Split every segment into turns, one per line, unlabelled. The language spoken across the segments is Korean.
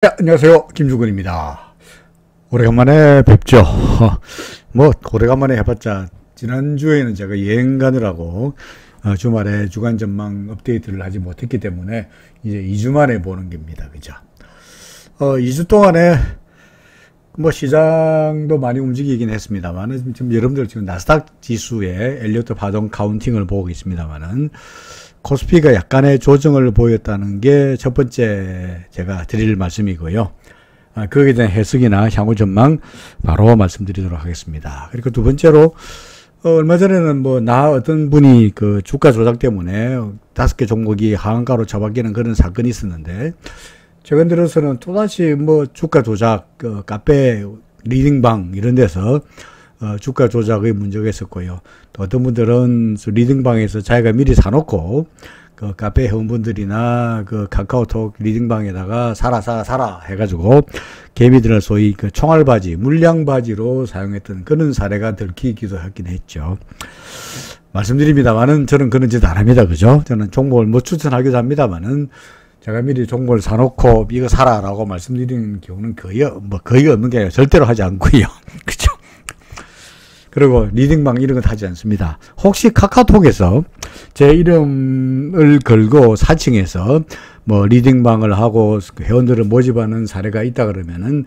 네, 안녕하세요. 김주근입니다. 오래간만에 뵙죠. 뭐 오래간만에 해봤자 지난주에는 제가 여행 가느라고 주말에 주간 전망 업데이트를 하지 못했기 때문에 이제 2주 만에 보는 겁니다. 그죠? 2주 동안에 뭐 시장도 많이 움직이긴 했습니다만은 지금 여러분들 지금 나스닥 지수의 엘리어트 파동 카운팅을 보고 있습니다만은 코스피가 약간의 조정을 보였다는 게 첫 번째 제가 드릴 말씀이고요. 거기에 대한 해석이나 향후 전망 바로 말씀드리도록 하겠습니다. 그리고 두 번째로 얼마 전에는 뭐 어떤 분이 그 주가 조작 때문에 5개 종목이 하한가로 처박히는 그런 사건이 있었는데, 최근 들어서는 또다시 뭐 주가 조작, 카페 리딩방 이런 데서 주가 조작의 문제가 있었고요. 또 어떤 분들은 리딩방에서 자기가 미리 사놓고 그 카페 회원분들이나 그 카카오톡 리딩방에다가 사라 해가지고 개미들을 소위 그 총알바지, 물량바지로 사용했던 그런 사례가 들키기도 하긴 했죠. 말씀드립니다만은 저는 그런 짓 안 합니다. 그죠? 저는 종목을 뭐 추천하기도 합니다만은 제가 미리 종목을 사놓고 이거 사라라고 말씀드리는 경우는 거의 없는 게 아니라 절대로 하지 않고요. 그죠? 그리고 리딩방 이런 건 하지 않습니다. 혹시 카카오톡에서 제 이름을 걸고 사칭해서 뭐 리딩방을 하고 회원들을 모집하는 사례가 있다 그러면은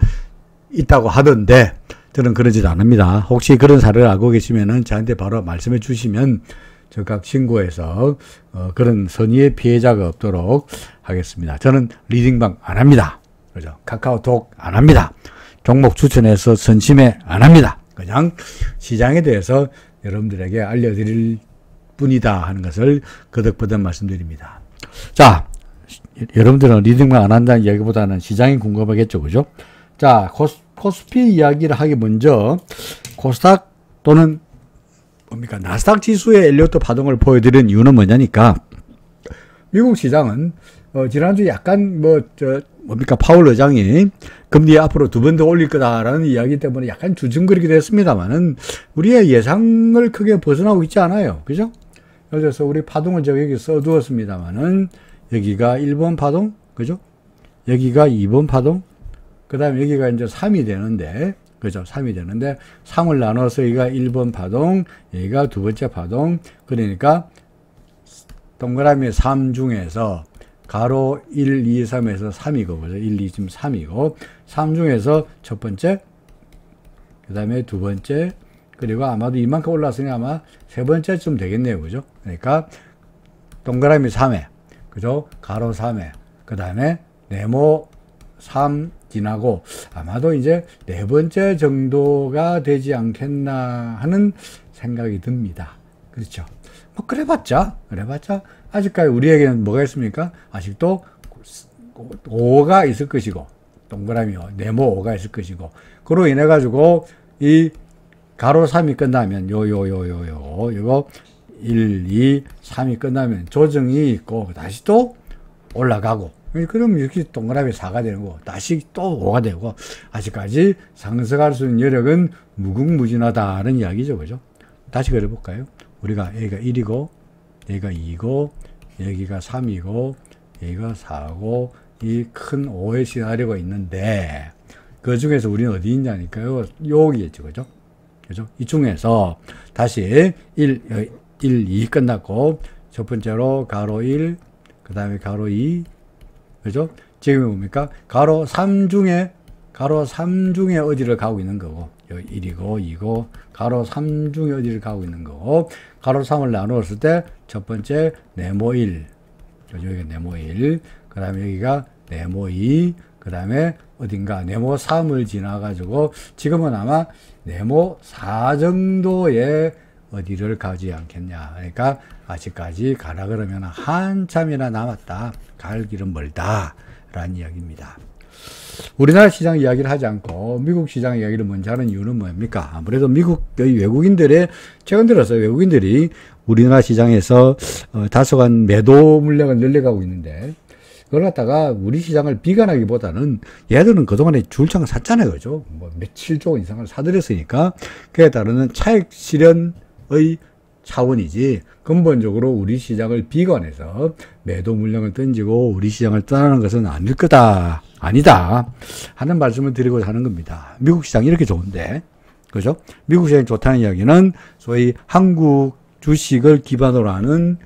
있다고 하던데, 저는 그러지도 않습니다. 혹시 그런 사례를 알고 계시면은 저한테 바로 말씀해 주시면 즉각 신고해서 그런 선의의 피해자가 없도록 하겠습니다. 저는 리딩방 안 합니다. 그죠? 카카오톡 안 합니다. 종목 추천해서 선심해 안 합니다. 그냥 시장에 대해서 여러분들에게 알려드릴 뿐이다 하는 것을 거듭 말씀드립니다. 자, 여러분들은 리딩만 안 한다는 이야기보다는 시장이 궁금하겠죠, 그죠? 자, 코스피 이야기를 하기 먼저 코스닥 또는 뭡니까 나스닥 지수의 엘리어트 파동을 보여드리는 이유는 뭐냐니까, 미국 시장은 지난주 약간 파월 의장이 금리 앞으로 2번 더 올릴 거다라는 이야기 때문에 약간 주춤거리기도 했습니다만은 우리의 예상을 크게 벗어나고 있지 않아요. 그죠? 그래서 우리 파동을 제가 여기 써두었습니다만은 여기가 1번 파동, 그죠? 여기가 2번 파동, 그 다음에 여기가 이제 3이 되는데, 그죠? 3이 되는데, 3을 나눠서 여기가 1번 파동, 여기가 두 번째 파동, 그러니까 동그라미 3 중에서 가로 1, 2, 3에서 3이고, 그죠? 1, 2, 지금 3이고, 3 중에서 첫 번째, 그 다음에 두 번째, 그리고 아마도 이만큼 올랐으니 아마 세 번째쯤 되겠네요. 그죠? 그러니까, 동그라미 3에, 그죠? 가로 3에, 그 다음에 네모 3 지나고, 아마도 이제 네 번째 정도가 되지 않겠나 하는 생각이 듭니다. 그렇죠? 뭐, 그래봤자, 아직까지 우리에게는 뭐가 있습니까? 아직도 5가 있을 것이고, 동그라미 네모 5가 있을 것이고, 그로 인해가지고, 이 가로 3이 끝나면, 이거 1, 2, 3이 끝나면 조정이 있고, 다시 또 올라가고, 그럼 이렇게 동그라미 4가 되는 거고, 다시 또 5가 되고, 아직까지 상승할 수 있는 여력은 무궁무진하다는 이야기죠. 그죠? 다시 그려볼까요? 우리가 여기가 1이고, 여기가 2고, 여기가 3이고, 여기가 4고, 이 큰 5의 시나리오가 있는데, 그 중에서 우리는 어디 있냐니까요? 여기겠죠. 그죠? 그죠? 이 중에서 다시 1, 2 끝났고, 첫 번째로 가로 1, 그 다음에 가로 2, 그죠? 지금 뭡니까? 가로 3 중에 어디를 가고 있는 거고, 여기 1이고, 2고, 가로 3 중에 어디를 가고 있는 거고, 가로 3을 나누었을 때, 첫 번째, 네모 1. 여기가 네모 1. 그 다음에 여기가 네모 2. 그 다음에 어딘가 네모 3을 지나가지고, 지금은 아마 네모 4 정도의 어디를 가지 않겠냐. 그러니까, 아직까지 가라 그러면 한참이나 남았다. 갈 길은 멀다. 라는 이야기입니다. 우리나라 시장 이야기를 하지 않고 미국 시장 이야기를 먼저 하는 이유는 뭡니까? 아무래도 미국의 외국인들의, 최근 들어서 외국인들이 우리나라 시장에서 다소간 매도 물량을 늘려가고 있는데, 그걸 갖다가 우리 시장을 비관하기보다는 얘들은 그동안에 줄창을 샀잖아요. 그죠? 뭐 며칠 조 이상을 사들였으니까 그에 따르는 차익 실현의 차원이지, 근본적으로 우리 시장을 비관해서 매도 물량을 던지고 우리 시장을 떠나는 것은 아닐 거다 아니다 하는 말씀을 드리고자 하는 겁니다. 미국 시장이 이렇게 좋은데, 그죠? 미국 시장이 좋다는 이야기는 소위 한국 주식을 기반으로 하는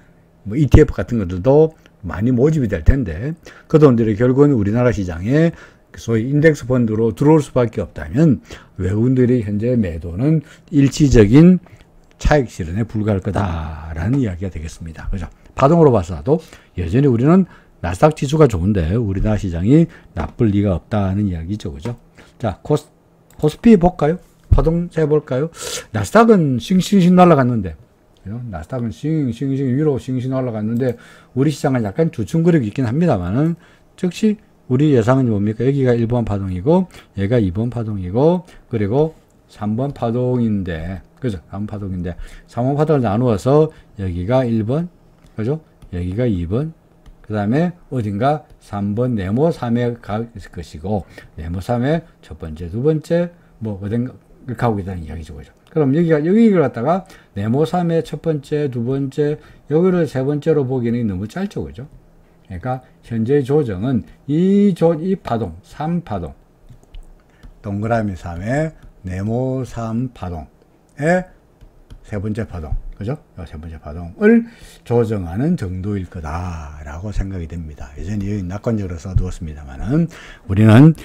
뭐 ETF 같은 것들도 많이 모집이 될 텐데, 그 돈들이 결국은 우리나라 시장에 소위 인덱스 펀드로 들어올 수밖에 없다면 외국인들이 현재 매도는 일시적인 차익 실현에 불과할 거다라는 이야기가 되겠습니다. 그죠? 파동으로 봐서도 여전히 우리는 나스닥 지수가 좋은데 우리나라 시장이 나쁠 리가 없다는 이야기죠. 그죠? 자, 코스피 볼까요? 파동 재볼까요? 나스닥은 싱싱 날아갔는데, 나스닥은 싱싱 위로 싱싱 올라갔는데 우리 시장은 약간 주춤거리고 있긴 합니다만은, 즉시 우리 예상은 뭡니까? 여기가 1번 파동이고 얘가 2번 파동이고 그리고 3번 파동인데, 그죠? 3번 파동인데 3번 파동을 나누어서 여기가 1번, 그죠? 여기가 2번, 그 다음에 어딘가 3번 네모 3에 갈 것이고, 네모 3의 첫 번째, 두 번째, 뭐 어딘가 이렇게 하고 있다는 이야기죠. 그죠? 그럼 여기를 갖다가 네모 3의 첫 번째, 두 번째, 여기를 세 번째로 보기에는 너무 짧죠. 그죠? 그러니까 현재 조정은 이 파동, 3파동, 동그라미 3의 네모 3파동의 세 번째 파동, 그죠? 세 번째 파동을 조정하는 정도일 거다라고 생각이 됩니다. 예전에 낙관적으로 써두었습니다만은 우리는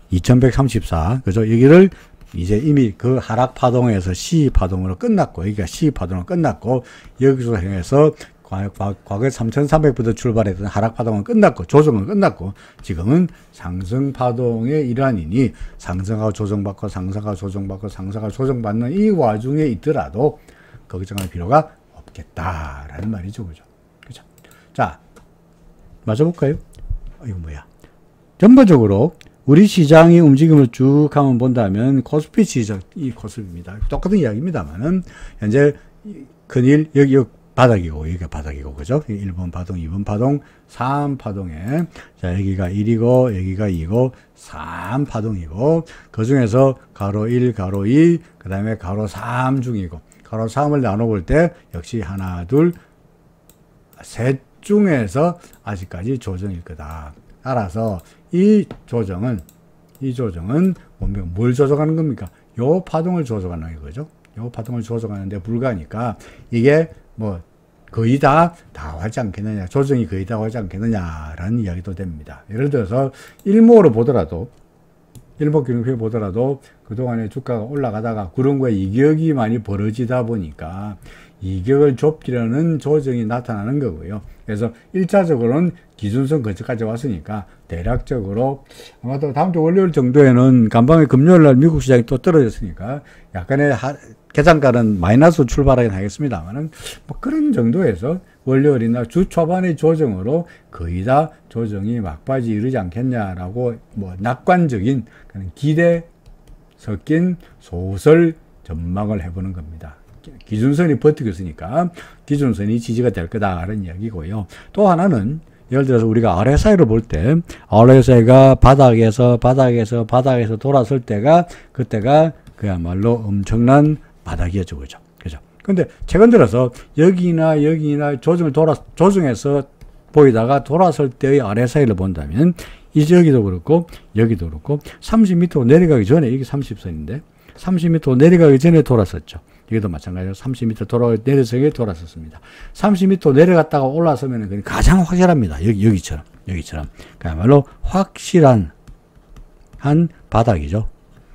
2134, 그죠? 여기를 이제 이미 그 하락 파동에서 C 파동으로 끝났고, 여기가 C 파동으로 끝났고, 여기서 향해서 과거 3,300부터 출발했던 하락 파동은 끝났고, 조정은 끝났고, 지금은 상승 파동의 일환이니 상승하고 조정받고 상승하고 조정받고 상승하고 조정받는 이 와중에 있더라도 걱정할 필요가 없겠다라는 말이죠. 그죠? 그죠? 자, 맞아볼까요? 이거 뭐야? 전반적으로 우리 시장의 움직임을 쭉 한번 본다면 코스피 시장, 이 코스피입니다. 똑같은 이야기입니다만은 현재 큰일 여기 바닥이고 여기가 바닥이고, 그죠? 1번 파동, 2번 파동, 3파동에 자 여기가 1이고 여기가 2고 3파동이고, 그 중에서 가로 1, 가로 2, 그 다음에 가로 3 중이고, 가로 3을 나눠볼 때 역시 하나, 둘, 셋 중에서 아직까지 조정일 거다. 따라서 이 조정은 뭘 조정하는 겁니까? 요 파동을 조정하는 거죠. 요 파동을 조정하는데 불과하니까 이게 뭐 거의 다 하지 않겠느냐, 조정이 거의 다 하지 않겠느냐라는 이야기도 됩니다. 예를 들어서 일목기능표 보더라도 그동안에 주가가 올라가다가 그런 거에 이격이 많이 벌어지다 보니까 이격을 좁히려는 조정이 나타나는 거고요. 그래서 1차적으로는 기준선 근처까지 왔으니까 대략적으로 아마도 다음 주 월요일 정도에는 간밤에 금요일 날 미국 시장이 또 떨어졌으니까 약간의 계산가는 마이너스 출발하긴 하겠습니다만은 뭐 그런 정도에서 월요일이나 주 초반의 조정으로 거의 다 조정이 막바지 이르지 않겠냐라고 뭐 낙관적인 그런 기대 섞인 소설 전망을 해보는 겁니다. 기준선이 버티고 있으니까 기준선이 지지가 될 거다라는 이야기고요. 또 하나는 예를 들어서 우리가 RSI를 볼 때 RSI가 바닥에서 돌았을 때가 그때가 그야말로 엄청난 바닥이었죠. 그죠? 그죠? 근데 최근 들어서 여기나 조정해서 보이다가 돌았을 때의 RSI를 본다면 여기도 그렇고 30m 내려가기 전에, 이게 30선인데 30m 내려가기 전에 돌았었죠. 여기도 마찬가지로 30m 내려서 돌았었습니다. 30m 내려갔다가 올라서면 가장 확실합니다. 여기처럼. 그야말로 확실한 바닥이죠.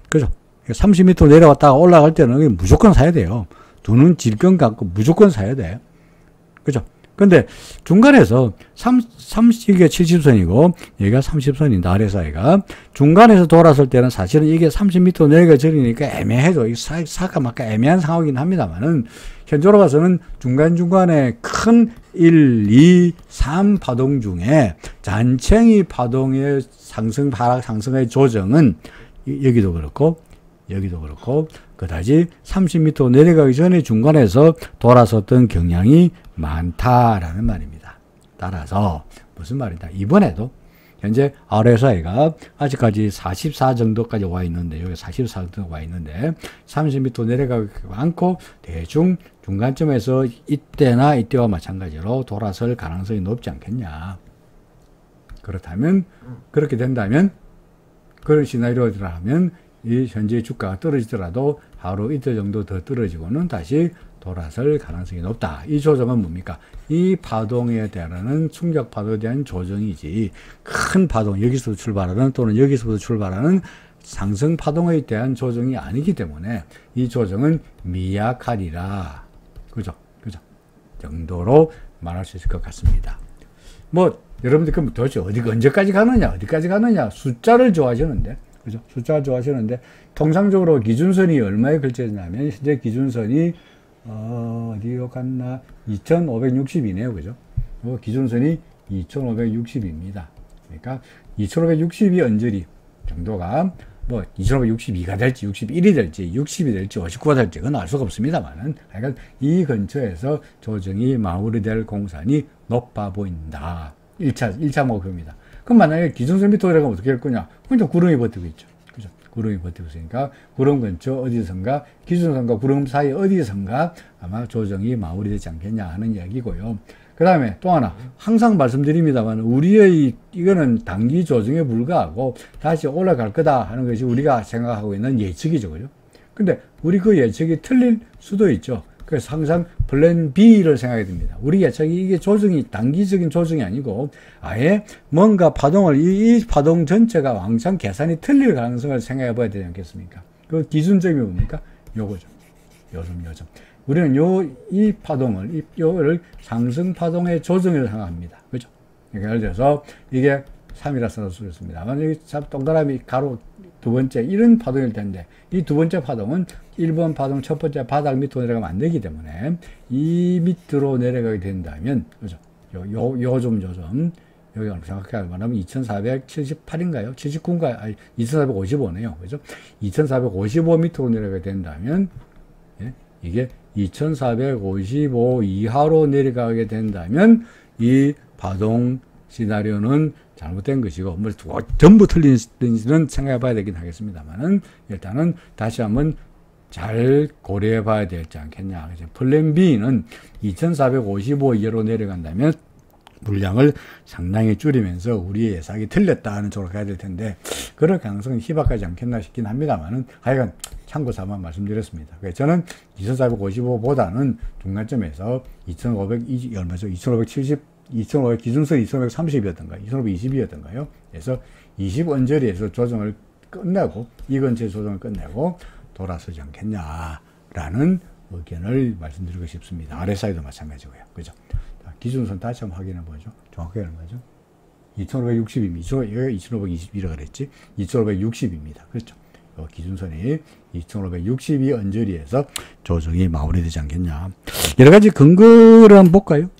그죠? 30m 내려갔다가 올라갈 때는 무조건 사야 돼요. 두 눈 질끈 감고 무조건 사야 돼. 그죠? 근데 중간에서 이게 70선이고 여기가 30선인데 RSI가 중간에서 돌았을 때는 사실은 이게 30m 내려가 전이니까 애매해도 사까 막까 애매한 상황이긴 합니다만은, 현재로 봐서는 중간중간에 큰 1, 2, 3 파동 중에 잔챙이 파동의 하락 상승의 조정은 여기도 그렇고 그다지 30m 내려가기 전에 중간에서 돌아섰던 경향이 많다라는 말입니다. 따라서 무슨 말이다? 이번에도 현재 RSI가 아직까지 44 정도까지 와 있는데, 여기 44 정도 와 있는데 30m 내려가기 많고 대충 중간점에서 이때와 마찬가지로 돌아설 가능성이 높지 않겠냐. 그렇게 된다면 그런 시나리오라면 이 현재 주가가 떨어지더라도 하루 이틀 정도 더 떨어지고는 다시 돌아설 가능성이 높다. 이 조정은 뭡니까? 이 파동에 대한 충격 파동에 대한 조정이지 큰 파동, 여기서부터 출발하는 또는 여기서부터 출발하는 상승 파동에 대한 조정이 아니기 때문에 이 조정은 미약하리라. 그죠? 정도로 말할 수 있을 것 같습니다. 뭐 여러분들 그럼 도대체 언제까지 가느냐? 숫자를 좋아하시는데, 그죠? 숫자를 좋아하시는데 통상적으로 기준선이 얼마에 걸쳐있냐면 현재 기준선이 어디로 갔나? 2560이네요. 그죠? 기준선이 2560입니다. 그러니까 2560이 언저리 정도가 뭐 2562가 될지 61이 될지 60이 될지 59가 될지 그건 알 수가 없습니다만은 그러니까 이 근처에서 조정이 마무리될 공산이 높아 보인다. 1차 목표입니다. 그럼 만약에 기준선 밑으로 내려가면 어떻게 할 거냐? 그러니까 구름이 버티고 있죠. 그죠? 구름이 버티고 있으니까 구름 근처 어디선가 기준선과 구름 사이 어디선가 아마 조정이 마무리되지 않겠냐 하는 이야기고요. 그 다음에 또 하나 항상 말씀드립니다만 우리의 이거는 단기 조정에 불과하고 다시 올라갈 거다 하는 것이 우리가 생각하고 있는 예측이죠. 그죠? 근데 우리 그 예측이 틀릴 수도 있죠. 그래서 항상 플랜 B를 생각해야 됩니다. 우리 예측이 이게 조정이 단기적인 조정이 아니고 아예 뭔가 파동을 이 파동 전체가 왕창 계산이 틀릴 가능성을 생각해 봐야 되지 않겠습니까? 그 기준점이 뭡니까? 요거죠. 요점. 우리는 이 파동을, 요를 상승 파동의 조정을 생각합니다. 그죠? 그러니까 예를 들어서 이게 3이라 써줬습니다. 만약에 동그라미 가로 두 번째, 이런 파동일 텐데, 이 두 번째 파동은 1번 파동 첫 번째 바닥 밑으로 내려가면 안 되기 때문에, 이 밑으로 내려가게 된다면, 그죠? 요점, 여기 정확하게 말하면 2478인가요? 79인가요? 아니, 2455네요. 그죠? 2455 밑으로 내려가게 된다면, 예? 이게 2455 이하로 내려가게 된다면 이 파동 시나리오는 잘못된 것이고 뭐 전부 틀린지는 생각해 봐야 되긴 하겠습니다만은 일단은 다시 한번 잘 고려해 봐야 되지 않겠냐. 플랜 B는 2455 이하로 내려간다면 물량을 상당히 줄이면서 우리의 예상이 틀렸다는 쪽으로 가야 될 텐데 그럴 가능성은 희박하지 않겠나 싶긴 합니다만은 하여간 참고 삼아 말씀드렸습니다. 그래서 저는 2455보다는 중간점에서 2500, 얼마죠? 2570, 기준선 2530이었던가, 2520이었던가요? 그래서 20 언저리에서 조정을 끝내고, 이 근처에 조정을 끝내고 돌아서지 않겠냐라는 의견을 말씀드리고 싶습니다. RSI도 마찬가지고요. 그죠? 기준선 다시 한번 확인해 보죠. 정확하게 얼마죠? 2560입니다. 여기가 2520이라고 그랬지? 2560입니다. 그렇죠? 기준선이 2562 언저리에서 조정이 마무리되지 않겠냐. 여러 가지 근거를 한번 볼까요?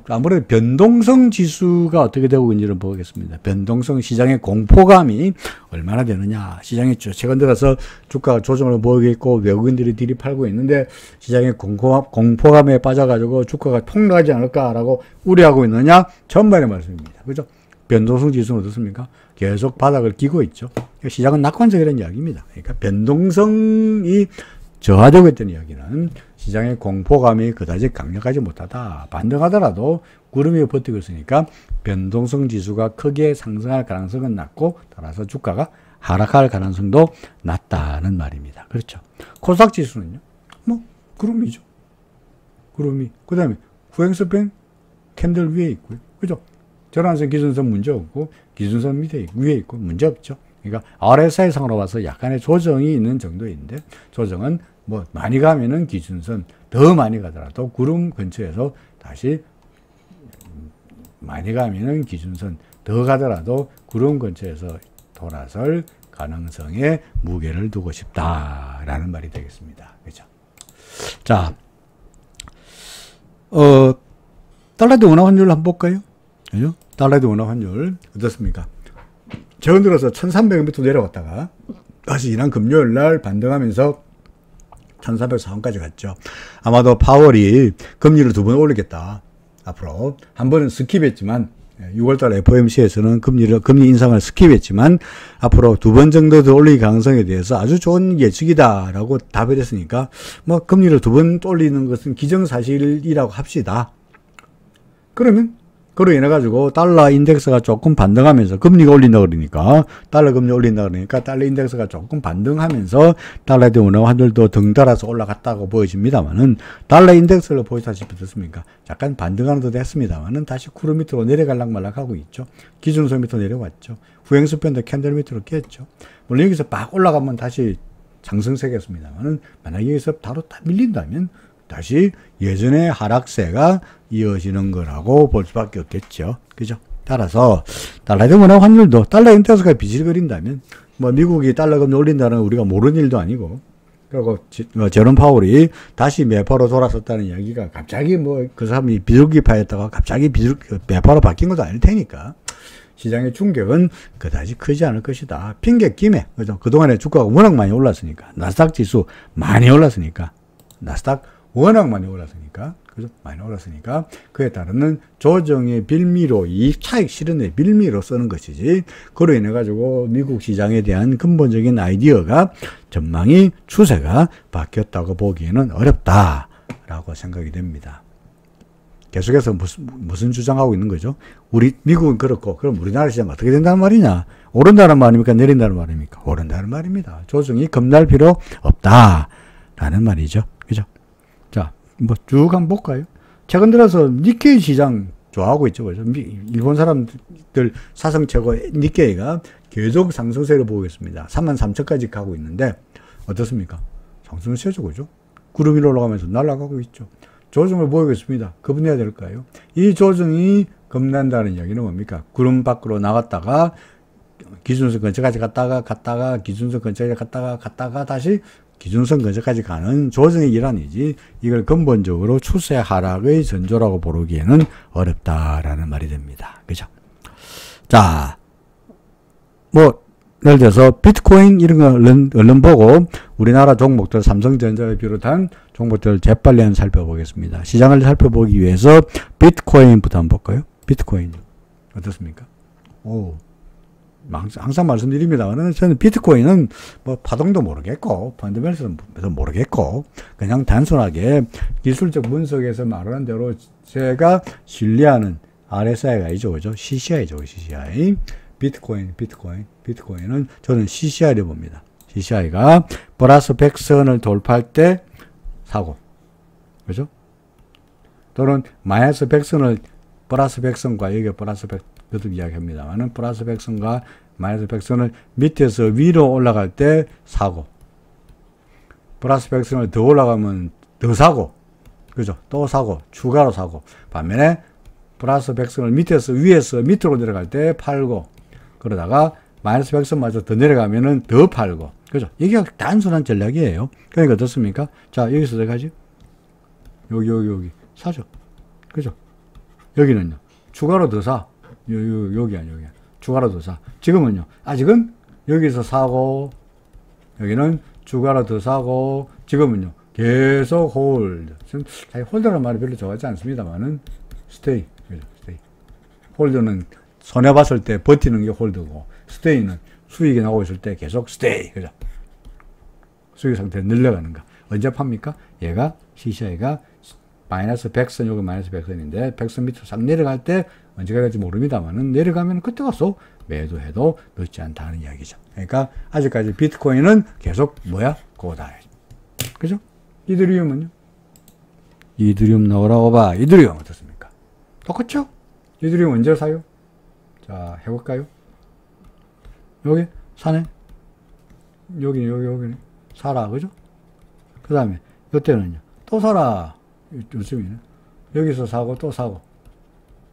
아무래도 변동성 지수가 어떻게 되고 있는지를 보겠습니다. 변동성 시장의 공포감이 얼마나 되느냐. 시장이 최근 들어서 주가 조정을 보이고 외국인들이 들이팔고 있는데 시장의 공포감에 빠져가지고 주가가 폭락하지 않을까라고 우려하고 있느냐. 전반의 말씀입니다. 그죠? 변동성 지수는 어떻습니까? 계속 바닥을 기고 있죠. 시장은 낙관적이라는 이야기입니다. 그러니까 변동성이 저하되고 있다는 이야기는 시장의 공포감이 그다지 강력하지 못하다. 반등하더라도 구름이 버티고 있으니까 변동성 지수가 크게 상승할 가능성은 낮고 따라서 주가가 하락할 가능성도 낮다는 말입니다. 그렇죠. 코스닥 지수는요? 뭐 구름이죠. 구름이. 그 다음에 후행스팬 캔들 위에 있고요. 그죠? 전환선 기준선 문제 없고 기준선 밑에 위에 있고 문제 없죠. 그러니까 RSI 상으로 봐서 약간의 조정이 있는 정도인데 조정은 뭐 많이 가면은 기준선, 더 많이 가더라도 구름 근처에서 다시 많이 가면은 기준선, 더 가더라도 구름 근처에서 돌아설 가능성에 무게를 두고 싶다라는 말이 되겠습니다. 그렇죠? 자, 달러대 원화 환율 한번 볼까요? 그죠? 달러대 원화 환율 어떻습니까? 최근 들어서 1300원부터 내려갔다가 다시 지난 금요일 날 반등하면서 1404원까지 갔죠. 아마도 파월이 금리를 2번 올리겠다. 앞으로 한 번은 스킵했지만 6월달 FOMC에서는 금리 인상을 스킵했지만 앞으로 2번 정도 더 올릴 가능성에 대해서 아주 좋은 예측이다라고 답을 했으니까 뭐 금리를 2번 올리는 것은 기정사실이라고 합시다. 그러면 그로 인해 가지고 달러 인덱스가 조금 반등하면서 금리가 올린다 그러니까 달러 금리 올린다 그러니까 달러 인덱스가 조금 반등하면서 달러에 대한 원화 환율도 덩달아서 올라갔다고 보여집니다만은 달러 인덱스를 보시다시피 어떻습니까? 약간 반등하는 듯 했습니다만은 다시 구름 밑으로 내려갈락 말락 하고 있죠. 기준선 밑으로 내려왔죠. 후행수편도 캔들 밑으로 깼죠. 물론 여기서 막 올라가면 다시 상승세겠습니다만은 만약에 여기서 바로 딱 밀린다면 다시 예전의 하락세가 이어지는 거라고 볼 수밖에 없겠죠. 그죠? 따라서 달러에 대한 원화 환율도 달러 인덱스가 비실거린다면 뭐 미국이 달러 금리 올린다는 건 우리가 모르는 일도 아니고, 그리고 제롬 파월이 다시 매파로 돌아섰다는 이야기가 갑자기 뭐 그 사람이 비둘기파였다가 갑자기 매파로 바뀐 것도 아닐 테니까 시장의 충격은 그다지 크지 않을 것이다. 핑계 김에, 그죠? 그동안에 주가가 워낙 많이 올랐으니까, 나스닥 지수 많이 올랐으니까, 나스닥 워낙 많이 올랐으니까, 그죠? 많이 올랐으니까, 그에 따르는 조정의 빌미로, 이 차익 실현의 빌미로 쓰는 것이지, 그로 인해가지고 미국 시장에 대한 근본적인 아이디어가, 전망이, 추세가 바뀌었다고 보기에는 어렵다라고 생각이 됩니다. 계속해서 무슨 주장하고 있는 거죠? 미국은 그렇고, 그럼 우리나라 시장 어떻게 된다는 말이냐? 오른다는 말입니까? 내린다는 말입니까? 오른다는 말입니다. 조정이 겁날 필요 없다라는 말이죠. 그죠? 자, 뭐 쭉 한번 볼까요? 최근 들어서 니케이 시장 좋아하고 있죠. 그죠? 일본 사람들 사상 최고 니케이가 계속 상승세를 보고 있습니다. 33,000까지 가고 있는데, 어떻습니까? 상승세죠. 그죠? 구름 위로 올라가면서 날아가고 있죠. 조정을 보이고 있습니다. 거분해야 될까요? 이 조정이 겁난다는 이야기는 뭡니까? 구름 밖으로 나갔다가 기준선 근처까지 갔다가 기준선 근처까지 갔다가 다시 기준선 근처까지 가는 조정의 일환이지, 이걸 근본적으로 추세 하락의 전조라고 부르기에는 어렵다라는 말이 됩니다. 그죠? 자, 뭐 예를 들어서 비트코인 이런 거 얼른 보고 우리나라 종목들, 삼성전자를 비롯한 종목들을 재빨리 한번 살펴보겠습니다. 시장을 살펴보기 위해서 비트코인부터 한번 볼까요? 비트코인 어떻습니까? 항상 말씀드립니다만 저는 비트코인은 뭐 파동도 모르겠고 펀더멘털도 모르겠고 그냥 단순하게 기술적 분석에서 말하는 대로 제가 신뢰하는 RSI가 있죠, 그죠? CCI죠, CCI. 비트코인은 저는 CCI를 봅니다. CCI가 플러스 100선을 돌파할 때 사고, 그죠? 또는 마이너스 100선을 플러스 100선과 여기 플러스 100 그것도 이야기합니다만은 플러스 100선과 마이너스 100선을 밑에서 위로 올라갈 때 사고, 플러스 100선을 더 올라가면 더 사고, 그죠? 또 사고, 추가로 사고, 반면에 플러스 100선을 위에서 밑으로 내려갈 때 팔고, 그러다가 마이너스 100선마저 더 내려가면은 더 팔고, 그죠? 이게 단순한 전략이에요. 그러니까 어떻습니까? 자, 여기서 들어가지? 여기 사죠. 그죠? 여기는요, 추가로 더 사. 여기 아니야. 추가로 더 사. 지금은요, 아직은 여기서 사고, 여기는 추가로 더 사고, 지금은요, 계속 홀드. 사실 홀드라는 말이 별로 좋아하지 않습니다만은, 스테이. 그죠? 스테이. 홀드는 손해봤을 때 버티는 게 홀드고, 스테이는 수익이 나오고 있을 때 계속 스테이. 그죠? 수익 상태를 늘려가는 거. 언제 팝니까? 얘가, CCI가 마이너스 100선, 여기 마이너스 100선인데, 100선 밑으로 싹 내려갈 때, 언제가 갈지 모릅니다만은, 내려가면 그때 가서 매도해도 늦지 않다는 이야기죠. 그러니까, 아직까지 비트코인은 계속 고다. 그죠? 이더리움은요? 이더리움 나오라고 봐. 이더리움 어떻습니까? 똑같죠? 이더리움 언제 사요? 자, 해볼까요? 여기 사네. 여기 사라, 그죠? 그 다음에 이때는요, 또 사라. 요즘에는 여기서 사고 또 사고.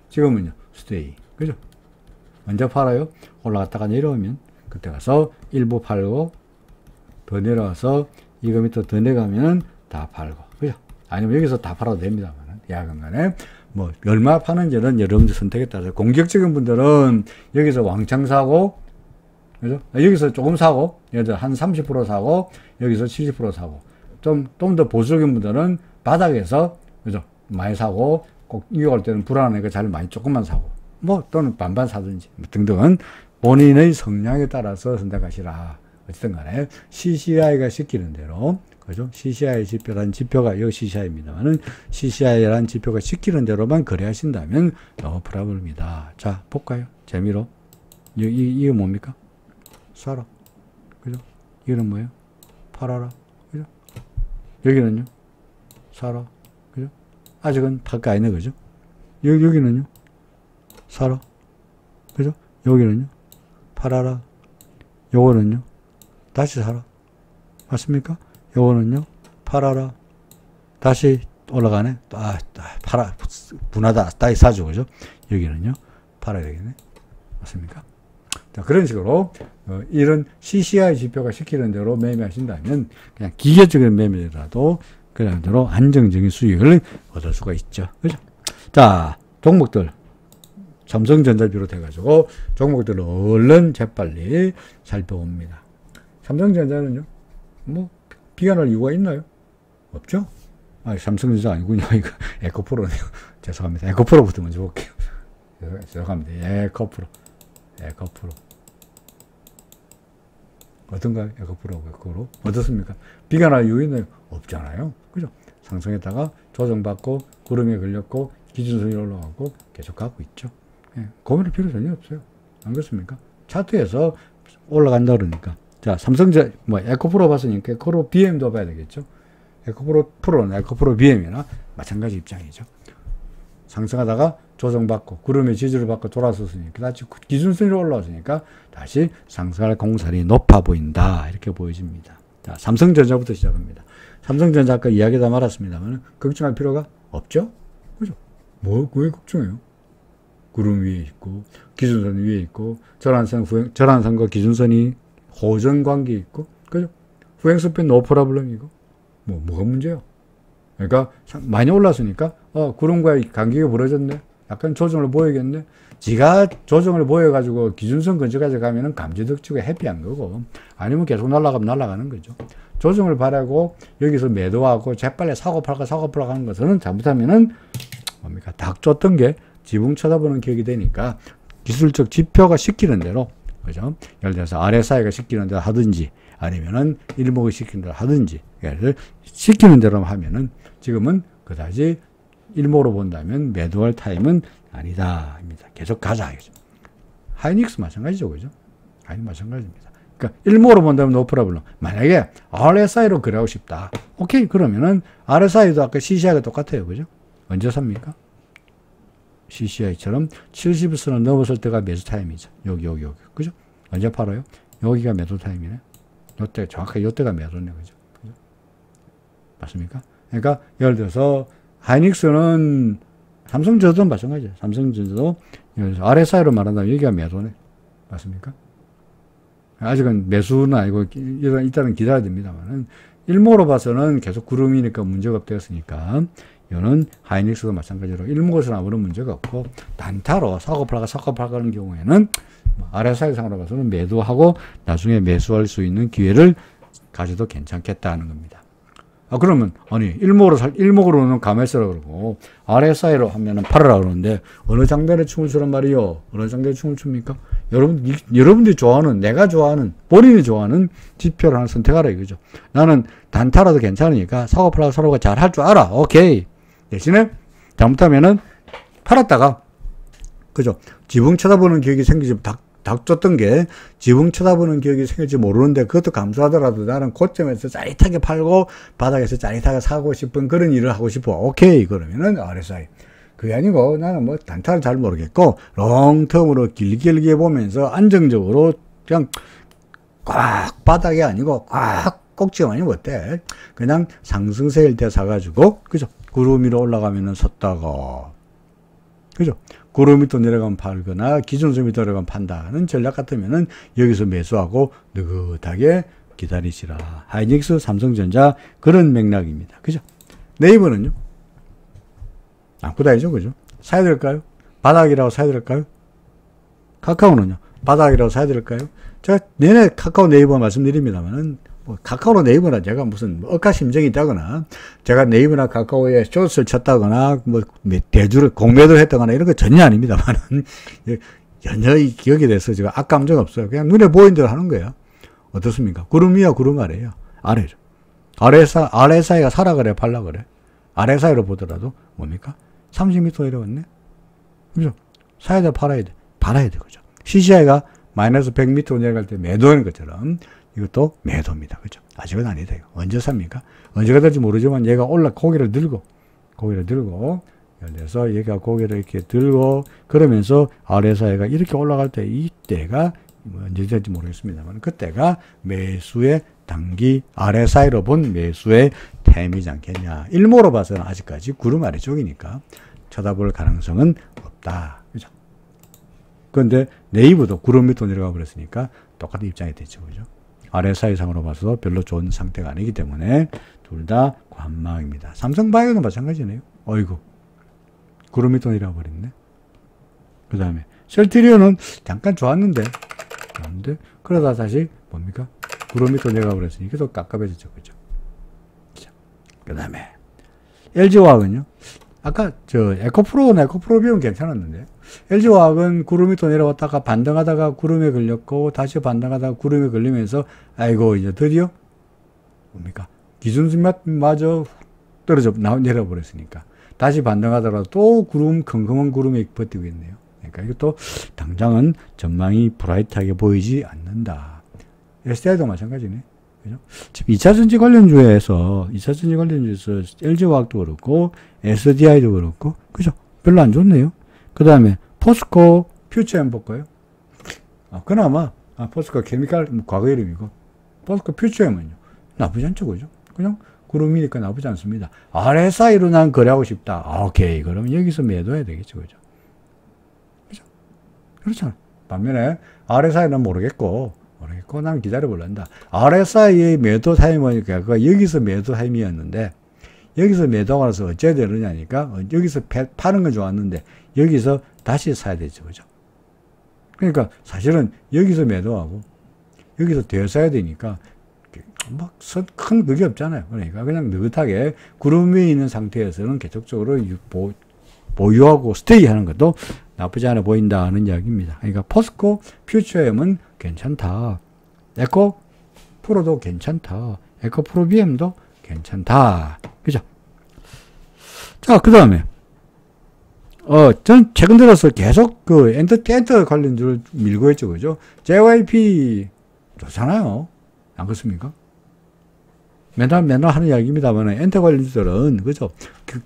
지금은요, 스테이, 그죠? 언제 팔아요? 올라갔다가 내려오면 그때 가서 일부 팔고 더 내려와서 이거 밑으로 더 내려가면은 다 팔고, 그죠? 아니면 여기서 다 팔아도 됩니다만, 야간간에 뭐 얼마 파는지는 여러분들 선택에 따라서, 공격적인 분들은 여기서 왕창 사고, 그죠? 여기서 조금 사고, 예를 들어 한 30% 사고, 여기서 70% 사고, 좀 더 보수적인 분들은 바닥에서, 그죠? 많이 사고, 꼭 이어갈 때는 불안하니까 잘 많이 조금만 사고, 뭐 또는 반반 사든지 등등은 본인의 성향에 따라서 선택하시라. 어쨌든 간에 CCI가 시키는 대로, 그죠? CCI 지표라는 지표가, 여기 CCI입니다만은 CCI라는 지표가 시키는 대로만 거래하신다면 no problem입니다. 자, 볼까요? 재미로. 이거 뭡니까? 사라. 그죠? 이거는 뭐예요? 팔아라. 그죠? 여기는요? 사라. 그죠? 아직은 팔 거 아니네. 그죠? 여기는요? 사라. 그죠? 여기는요? 팔아라. 요거는요? 다시 사라. 맞습니까? 요거는요? 팔아라. 다시 올라가네. 팔아. 분하다. 다시 사죠. 그죠? 여기는요? 팔아야 되겠네. 맞습니까? 자, 그런 식으로, 이런 CCI 지표가 시키는 대로 매매하신다면, 그냥 기계적인 매매라도, 그런 대로 안정적인 수익을 얻을 수가 있죠. 그죠? 자, 종목들. 삼성전자 비롯해가지고, 종목들을 얼른 재빨리 살펴봅니다. 삼성전자는요, 뭐, 비관할 이유가 있나요? 없죠? 삼성전자 아니군요. 이거, 에코프로네요. 죄송합니다. 에코프로부터 먼저 볼게요. 죄송합니다. 에코프로. 어떤가요? 에코프로. 어떻습니까? 비관할 이유 있나요? 없잖아요. 그죠? 상승했다가 조정받고, 구름에 걸렸고, 기준선이 올라가고, 계속 가고 있죠. 예, 고민할 필요 전혀 없어요. 안 그렇습니까? 차트에서 올라간다 그러니까. 자, 삼성전자, 에코프로 봤으니까 에코프로 BM도 봐야 되겠죠. 에코프로 프로는 에코프로 BM이나 마찬가지 입장이죠. 상승하다가 조정받고, 구름의 지지를 받고 돌아섰으니까, 다시 기준선이 올라왔으니까, 다시 상승할 공산이 높아 보인다. 이렇게 보여집니다. 자, 삼성전자부터 시작합니다. 삼성전자 아까 이야기 다 말았습니다만, 걱정할 필요가 없죠? 그죠? 왜 걱정해요? 구름 위에 있고, 기준선 위에 있고, 절한선과 기준선이 호전 관계 있고, 그죠? 후행스피드 노 프로블럼이고, 뭐가 문제야? 그러니까, 많이 올랐으니까, 구름과 간격이 벌어졌네? 약간 조정을 보이겠네? 지가 조정을 보여가지고 기준선 근처까지 가면은 감지덕지고 해피한 거고, 아니면 계속 날아가면 날아가는 거죠. 조정을 바라고, 여기서 매도하고, 재빨리 사고 팔고 하는 것은 잘못하면은, 뭡니까? 닭 쫓던 게 지붕 쳐다보는 격이 되니까, 기술적 지표가 시키는 대로, 그죠? 예를 들어서 RSI가 시키는 대로 하든지, 아니면은 일목이 시키는 대로 하든지, 시키는 대로 하면은, 지금은 그다지 일목으로 본다면 매도할 타임은 아니다. 입니다. 계속 가자. 하이닉스 마찬가지죠. 그죠? 하이닉스 마찬가지입니다. 그러니까 일목으로 본다면 노 프로블럼. 만약에 RSI로 거래하고 싶다. 오케이. 그러면은 RSI도 아까 CCI가 똑같아요. 그죠? 언제 삽니까? CCI처럼 70선을 넘었을 때가 매수 타임이죠. 여기. 그죠? 언제 팔아요? 여기가 매도 타임이네. 요때, 정확하게 요때가 매도네. 그죠? 맞습니까? 그러니까, 예를 들어서, 하이닉스는 삼성전자도 마찬가지예요. 삼성전자도 RSI로 말한다면 여기가 매도네. 맞습니까? 아직은 매수는 아니고, 일단은 기다려야 됩니다만은, 일목으로 봐서는 계속 구름이니까 문제가 없대었으니까, 이거는 하이닉스도 마찬가지로 일목에서는 아무런 문제가 없고, 단타로 사고 팔고 하는 경우에는, RSI 상으로 봐서는 매도하고, 나중에 매수할 수 있는 기회를 가져도 괜찮겠다는 겁니다. 그러면, 일목으로는 가만있으라 그러고, RSI로 하면은 팔으라 그러는데, 어느 장단에 춤을 추란 말이요? 어느 장단에 춤을 춥니까? 여러분들이 좋아하는, 내가 좋아하는, 본인이 좋아하는 지표를 하나 선택하라 이거죠. 나는 단타라도 괜찮으니까, 사고 팔고 서로가 잘 할 줄 알아. 오케이. 대신에, 잘못하면은, 팔았다가, 그죠? 지붕 쳐다보는 기억이 생기지, 닥쳤던 게 지붕 쳐다보는 기억이 생길지 모르는데 그것도 감수하더라도 나는 고점에서 짜릿하게 팔고 바닥에서 짜릿하게 사고 싶은 그런 일을 하고 싶어. 오케이. 그러면은 RSI. 그게 아니고 나는 뭐 단타를 잘 모르겠고 롱텀으로 길게 보면서 안정적으로 그냥 꽉 바닥이 아니고 꽉 꼭지가 아니면 어때? 그냥 상승세일 때 사가지고 그죠? 구름 위로 올라가면은 섰다가 그죠? 구름 밑으로 내려가면 팔거나 기준선 밑으로 내려가면 판다는 전략 같으면은 여기서 매수하고 느긋하게 기다리시라. 하이닉스, 삼성전자 그런 맥락입니다. 그죠? 네이버는요? 아무것도 그죠? 사야 될까요? 바닥이라고 사야 될까요? 카카오는요? 바닥이라고 사야 될까요? 제가 내내 카카오 네이버 말씀드립니다만은 카카오나 네이버나 제가 무슨 억하심정이 있다거나 제가 네이버나 카카오에 숏을 쳤다거나 대주를 공매도를 했다거나 이런 거 전혀 아닙니다만은 전혀 이 기억에 대해서 제가 악감정 없어요. 그냥 눈에 보이는 대로 하는 거예요. 어떻습니까? 구름 위야, 구름 아래야. 아래죠. 아래 사이가 사라 그래, 팔라 그래. 아래 사이로 보더라도 뭡니까? 30m 내려왔네. 그죠? 사야 돼, 팔아야 돼. 팔아야 돼, 그죠? CCI가 마이너스 100m 내려갈 때 매도하는 것처럼 이것도 매도입니다. 그죠? 아직은 아니다. 이거. 언제 삽니까? 언제가 될지 모르지만 얘가 고개를 들고, 예를 들어서 얘가 고개를 이렇게 들고, 그러면서 아래 사이가 이렇게 올라갈 때 이때가 언제 될지 모르겠습니다만, 그때가 매수의 단기 아래 사이로 본 매수의 타임이지 않겠냐. 일모로 봐서는 아직까지 구름 아래쪽이니까 쳐다볼 가능성은 없다. 그죠? 그런데 네이버도 구름 밑으로 내려가 버렸으니까 똑같은 입장이 됐죠. 그죠? 아래 사이상으로 봐서 별로 좋은 상태가 아니기 때문에 둘 다 관망입니다. 삼성바이오도 마찬가지네요. 어이구. 구름 밑으로 내려가 버렸네. 그 다음에 셀트리온은 잠깐 좋았는데 그러다 다시 뭡니까? 구름 밑으로 내려가 버렸으니까 또 깝깝해졌죠. 그죠? 그 다음에 LG화학은요. 아까 에코프로 비용 괜찮았는데 LG화학은 구름 밑으로 내려왔다가 반등하다가 구름에 걸렸고 다시 반등하다가 구름에 걸리면서 아이고 이제 드디어 뭡니까? 기준수마저 떨어져 내려버렸으니까 다시 반등하더라도 또 컴컴한 구름에 버티고 있네요. 그러니까 이것도 당장은 전망이 브라이트하게 보이지 않는다. SDI도 마찬가지네. 그죠? 지금 2차전지 관련주에서 LG화학도 그렇고 SDI도 그렇고 그죠? 별로 안 좋네요. 그 다음에 포스코 퓨처엠 볼까요? 그나마 포스코 케미칼 과거 이름이고 포스코 퓨처엠은요 나쁘지 않죠. 그죠? 그냥 구름이니까 나쁘지 않습니다. RSI로 난 거래하고 싶다. 오케이. 그러면 여기서 매도해야 되겠죠. 그죠? 그렇잖아. 반면에 RSI는 모르겠고 난 기다려볼란다. RSI의 매도 타임은 여기서 매도 타임이었는데 여기서 매도하고 나서 어째야 되느냐니까 여기서 파는 건 좋았는데 여기서 다시 사야 되죠. 그죠? 그러니까 사실은 여기서 매도하고 여기서 더 사야 되니까 막 큰 그게 없잖아요. 그러니까 그냥 느긋하게 구름 위에 있는 상태에서는 계속적으로 보유하고 스테이 하는 것도 나쁘지 않아 보인다는 이야기입니다. 그러니까 포스코 퓨처엠은 괜찮다. 에코프로도 괜찮다. 에코프로 BM도 괜찮다. 그죠? 자, 그 다음에 전 최근 들어서 계속 엔터 관련주를 밀고 있죠. 그죠? JYP 좋잖아요. 안 그렇습니까? 맨날 하는 이야기입니다만 엔터 관련주들은 그죠?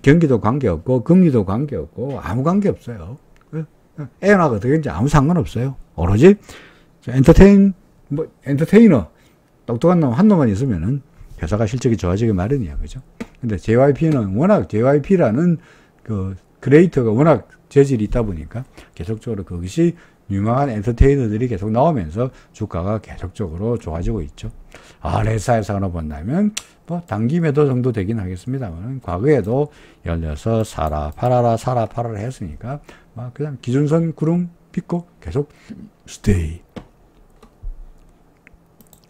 경기도 관계없고 금리도 관계없고 아무 관계없어요. 에어나가 어떻게인지 아무 상관없어요. 오로지 엔터테이너 똑똑한 놈 한 놈만 있으면은 회사가 실적이 좋아지기 마련이야. 그죠? 근데 JYP는 워낙 JYP라는 크리에이터가 워낙 재질이 있다 보니까 계속적으로 그것이 유명한 엔터테이너들이 계속 나오면서 주가가 계속적으로 좋아지고 있죠. RSI상으로 본다면 단기 매도 정도 되긴 하겠습니다만 과거에도 열려서 사라 팔아라 했으니까 그냥 기준선 구름 빗고 계속 스테이.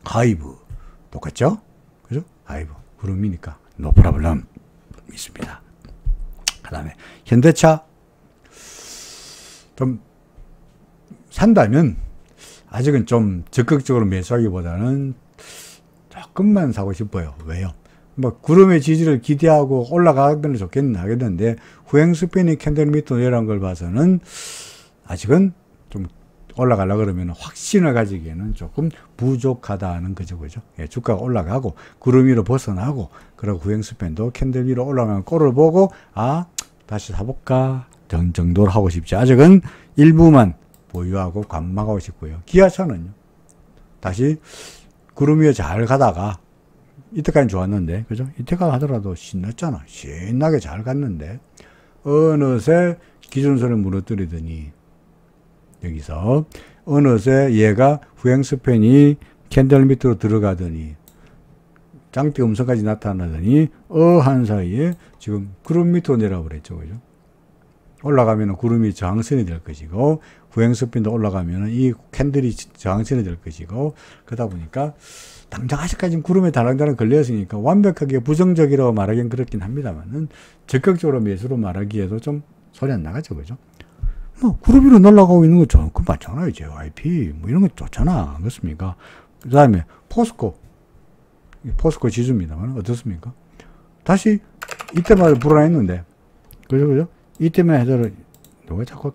하이브 똑같죠? 그죠? 하이브 구름이니까 노 프로블럼 있습니다. 그 다음에 현대차 좀 산다면 아직은 좀 적극적으로 매수하기보다는 조금만 사고 싶어요. 왜요? 구름의 지지를 기대하고 올라가면 좋겠는 하겠는데 후행 스피닝 캔들 밑으로 내려간 걸 봐서는 아직은 좀 올라가려고 그러면 확신을 가지기에는 조금 부족하다는 거죠. 그죠? 예, 주가가 올라가고 구름 위로 벗어나고 그리고 후행 스팬도 캔들 위로 올라가는 꼴을 보고 다시 사볼까 정도로 하고 싶지. 아직은 일부만 보유하고 관망하고 싶고요. 기아차는요. 다시 구름 위에 잘 가다가 이때까지 좋았는데 그죠? 이때까지 하더라도 신났잖아. 신나게 잘 갔는데 어느새 기준선을 무너뜨리더니 여기서 어느새 얘가 후행 스팬이 캔들 밑으로 들어가더니 장대 음선까지 나타나더니 한 사이에 지금 구름 밑으로 내려와 버렸죠. 그죠? 올라가면 구름이 저항선이 될 것이고 후행 스핀도 올라가면 이 캔들이 저항선이 될 것이고 그러다 보니까 당장 아직까지는 구름에 달랑달랑 걸려있으니까 완벽하게 부정적이라고 말하기는 그렇긴 합니다만은 적극적으로 매수로 말하기에도 좀 소리 안 나가죠. 그죠? 구름 위로 날아가고 있는 거 좋고 많잖아요. JYP 이런 거 좋잖아. 그렇습니까? 그 다음에 포스코 지수입니다만 어떻습니까? 다시 이때마다 불안했는데 그죠? 이때만 해도 누가 자꾸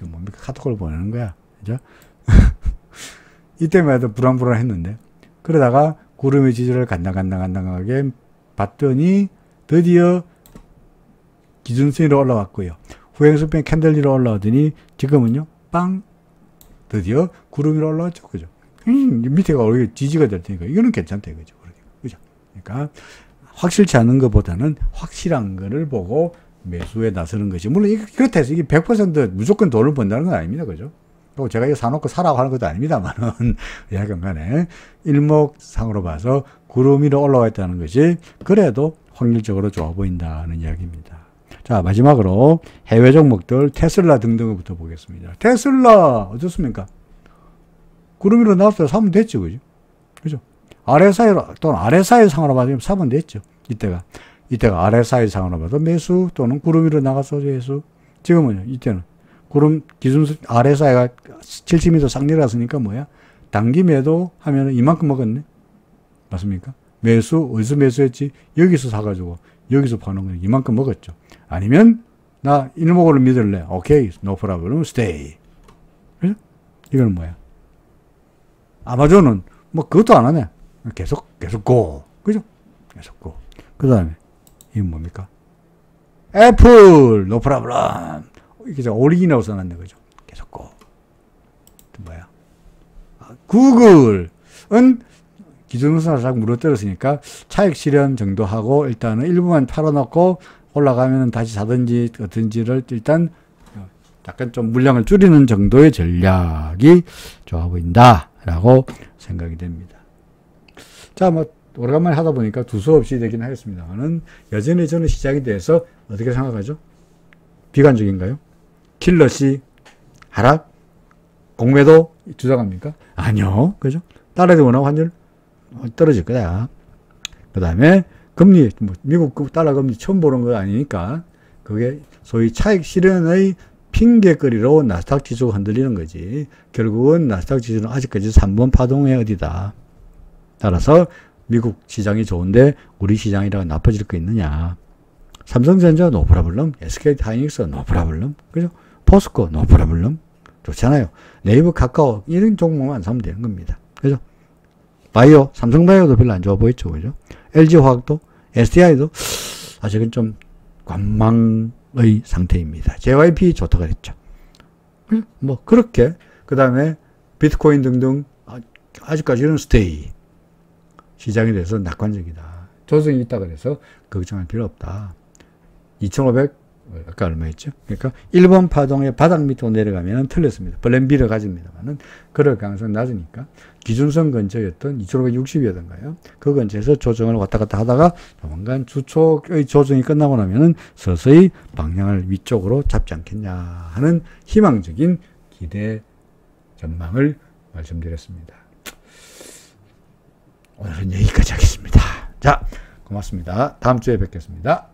뭡니까 카톡을 보내는 거야, 그죠? 이때만 해도 불안했는데 그러다가 구름의 지지를 간당간당하게 봤더니 드디어 기준선으로 올라왔고요. 후행수평 캔들리로 올라오더니 지금은요, 빵! 드디어 구름 위로 올라왔죠. 그죠? 밑에가 오히려 지지가 될 테니까 이거는 괜찮다 이거죠. 그죠? 그러니까 확실치 않은 것보다는 확실한 거를 보고 매수에 나서는 것이, 물론 그렇다 해서 이게 100% 무조건 돈을 번다는 건 아닙니다. 그죠? 그리고 제가 이거 사놓고 사라고 하는 것도 아닙니다만은, 약간 간에 일목상으로 봐서 구름 위로 올라와 있다는 것이 그래도 확률적으로 좋아 보인다는 이야기입니다. 자, 마지막으로 해외 종목들 테슬라 등등부터 보겠습니다. 테슬라 어떻습니까? 구름 위로 나왔을 때 사면 됐죠. 그죠? 그죠? RSI로 또는 RSI 상으로 봐서 사면 됐죠. 이때가 RSI 상으로 봐도 매수 또는 구름 위로 나가서 매수. 지금은요, 이때는 구름 기준 RSI가 70m 싹 내려갔으니까 뭐야? 단기 매도 하면은 이만큼 먹었네. 맞습니까? 매수 어디서 매수했지? 여기서 사가지고 여기서 파는 거 이만큼 먹었죠. 아니면 나 일목으로 믿을래. 오케이, no problem, stay. 그죠? 이거는 뭐야? 아마존은 뭐 그것도 안 하네. 계속 go. 그죠? 계속 go. 그 다음에 이건 뭡니까? 애플 no problem. 이게 오리지널 써놨네. 그죠? 계속 go. 또 뭐야? 구글은 기준선을 싹 물어뜯었으니까 차익 실현 정도 하고 일단은 일부만 팔아놓고 올라가면 다시 사든지 어떤지를 일단 약간 좀 물량을 줄이는 정도의 전략이 좋아 보인다라고 생각이 됩니다. 자, 뭐 오래간만에 하다 보니까 두서없이 되긴 하겠습니다만은 여전히 저는 시장에 대해서 어떻게 생각하죠? 비관적인가요? 킬러시 하락? 공매도 주장합니까? 아니요. 그죠? 달러의 원화 환율 떨어질 거다. 그 다음에 금리, 뭐 미국 달러 금리 처음 보는 거 아니니까 그게 소위 차익 실현의 핑계거리로 나스닥 지수가 흔들리는 거지. 결국은 나스닥 지수는 아직까지 3번 파동의 어디다. 따라서 미국 시장이 좋은데 우리 시장이라고 나빠질 거 있느냐. 삼성전자 노프라블럼, SK하이닉스 노프라블럼, 그죠? 포스코 노프라블럼 좋잖아요. 네이버, 카카오 이런 종목만 사면 되는 겁니다. 그죠? 바이오, 삼성바이오도 별로 안 좋아 보였죠. 그죠? LG화학도, SDI도 아직은 좀 관망의 상태입니다. JYP 좋다고 그랬죠. 뭐 그렇게 그 다음에 비트코인 등등 아직까지는 스테이. 시장에 대해서 낙관적이다. 조정이 있다 그래서 걱정할 필요 없다. 2500 아까 얼마였죠? 그러니까 1번 파동의 바닥 밑으로 내려가면 틀렸습니다. 플랜 B를 가집니다만은 그럴 가능성이 낮으니까 기준선 근처였던 2560이었던가요? 그 근처에서 조정을 왔다 갔다 하다가 조만간 주촉의 조정이 끝나고 나면은 서서히 방향을 위쪽으로 잡지 않겠냐 하는 희망적인 기대 전망을 말씀드렸습니다. 오늘은 여기까지 하겠습니다. 자, 고맙습니다. 다음 주에 뵙겠습니다.